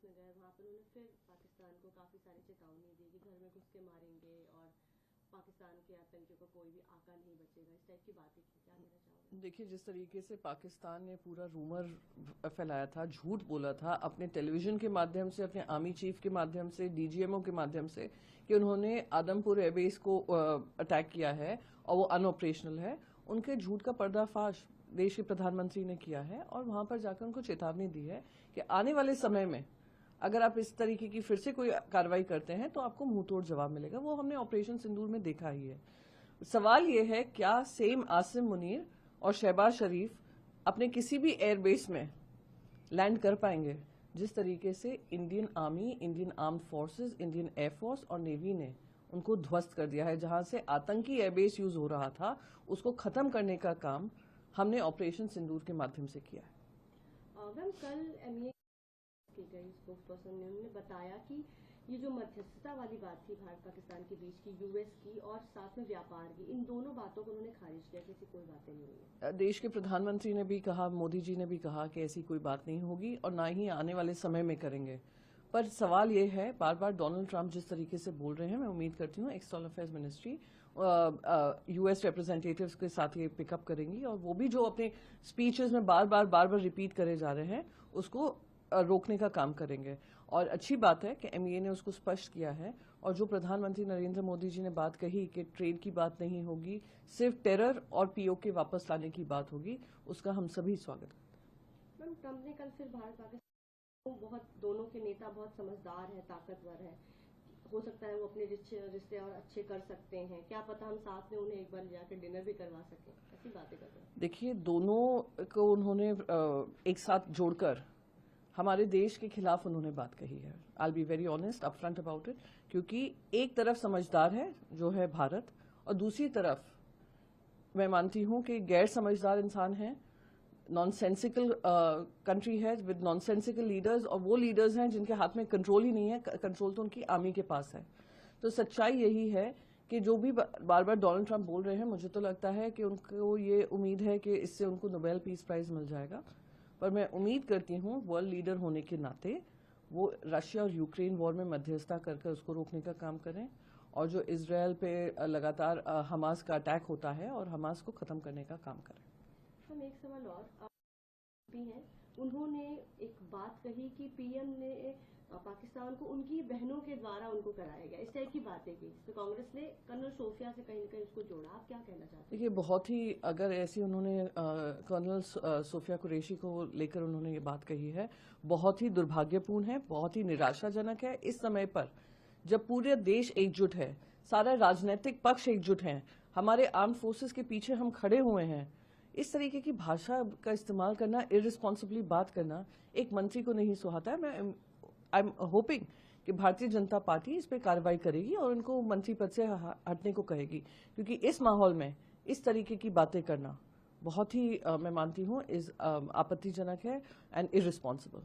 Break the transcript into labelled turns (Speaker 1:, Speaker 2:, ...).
Speaker 1: में गए, वहाँ पर उन्होंने फिर पाकिस्तान को काफ़ी सारी चेतावनी दी कि घर में घुस के मारेंगे और पाकिस्तान के आतंकियों को कोई भी आका नहीं बचेगा, इस टाइप की बातें की। क्या कहना चाहोगे?
Speaker 2: देखिए, जिस तरीके से पाकिस्तान ने पूरा रूमर फैलाया था, झूठ बोला था अपने टेलीविजन के माध्यम से, अपने आर्मी चीफ के माध्यम से, डीजीएमओ के माध्यम से कि उन्होंने आदमपुर एयरबेस को अटैक किया है और वो अनऑपरेशनल है, उनके झूठ का पर्दाफाश देश के प्रधानमंत्री ने किया है और वहां पर जाकर उनको चेतावनी दी है कि आने वाले समय में अगर आप इस तरीके की फिर से कोई कार्रवाई करते हैं तो आपको मुंहतोड़ जवाब मिलेगा। वो हमने ऑपरेशन सिंदूर में देखा ही है। सवाल ये है, क्या सेम आसिम मुनीर और शहबाज शरीफ अपने किसी भी एयरबेस में लैंड कर पाएंगे जिस तरीके से Indian army, Indian armed forces, Indian air force और नेवी ने उनको ध्वस्त कर दिया है। जहां से आतंकी एयरबेस यूज हो रहा था, उसको खत्म करने का काम हमने ऑपरेशन सिंदूर के माध्यम से किया है।
Speaker 1: मैम, कल एमईए की गई स्पोक्सपर्सन ने उन्होंने बताया कि ये जो मध्यस्थता वाली बात थी भारत पाकिस्तान के बीच की, यूएस की और साथ में व्यापार की, इन दोनों बातों को उन्होंने खारिज किया कि ऐसी कोई बातें नहीं हुई।
Speaker 2: देश के प्रधानमंत्री ने भी कहा, मोदी जी ने भी कहा कि ऐसी कोई बात नहीं होगी और ना ही आने वाले समय में करेंगे। पर सवाल ये है, बार बार डोनाल्ड ट्रंप जिस तरीके से बोल रहे हैं, मैं उम्मीद करती हूँ external affairs ministry US representatives के साथ ये पिकअप करेंगी और वो भी जो अपने स्पीचेस में बार बार रिपीट करे जा रहे हैं उसको रोकने का काम करेंगे। और अच्छी बात है कि एमईए ने उसको स्पष्ट किया है और जो प्रधानमंत्री नरेंद्र मोदी जी ने बात कही कि ट्रेड की बात नहीं होगी, सिर्फ टेरर और पीओके वापस लाने की बात होगी, उसका हम सभी स्वागत करते हैं।
Speaker 1: मैम, ट्रंप ने कल फिर भारत पाकिस्तान बहुत, दोनों के नेता बहुत समझदार है, ताकतवर है, हो सकता है वो अपने रिश्ते और अच्छे कर सकते हैं, क्या पता हम साथ में उन्हें एक बार जाकर डिनर भी करवा सकें, ऐसी बातें कर रहे हैं।
Speaker 2: देखिए, दोनों को उन्होंने एक साथ जोड़कर हमारे देश के खिलाफ उन्होंने बात कही है। I be very honest upfront about it, क्योंकि एक तरफ समझदार है जो है भारत और दूसरी तरफ मैं मानती हूं कि गैर समझदार इंसान है, नॉनसेंसिकल कंट्री है विद नॉनसेंसिकल लीडर्स, और वो लीडर्स हैं जिनके हाथ में कंट्रोल ही नहीं है, कंट्रोल तो उनकी आर्मी के पास है। तो सच्चाई यही है कि जो भी बार बार डोनाल्ड ट्रंप बोल रहे हैं, मुझे तो लगता है कि उनको ये उम्मीद है कि इससे उनको नोबेल पीस प्राइज मिल जाएगा। पर मैं उम्मीद करती हूँ वर्ल्ड लीडर होने के नाते वो रशिया और यूक्रेन वॉर में मध्यस्थता करके उसको रोकने का काम करें और जो इजरायल पे लगातार हमास का अटैक होता है और हमास को खत्म करने का काम करें।
Speaker 1: हम एक सवाल और भी हैं, उन्होंने एक बात कही कि पीएम ने पाकिस्तान को उनकी बहनों के द्वारा उनको कराया गया, इस टाइप की बातें की, तो कांग्रेस ने कर्नल सोफिया से कहीं ना कहीं उसको जोड़ा। आप क्या कहना चाहते हैं?
Speaker 2: देखिए, बहुत ही, अगर ऐसी उन्होंने कर्नल सोफिया कुरैशी को लेकर उन्होंने ये बात कही है, बहुत ही दुर्भाग्यपूर्ण है, बहुत ही निराशाजनक है। इस समय पर जब पूरे देश एकजुट है, सारा राजनीतिक पक्ष एकजुट है, हमारे आर्म्ड फोर्सेस के पीछे हम खड़े हुए हैं, इस तरीके की भाषा का इस्तेमाल करना, इररिस्पॉन्सिबली बात करना एक मंत्री को नहीं सुहाता है। मैं आई एम होपिंग कि भारतीय जनता पार्टी इस पर कार्रवाई करेगी और उनको मंत्री पद से हटने को कहेगी, क्योंकि इस माहौल में इस तरीके की बातें करना बहुत ही मैं मानती हूँ आपत्तिजनक है एंड इररिस्पॉन्सिबल।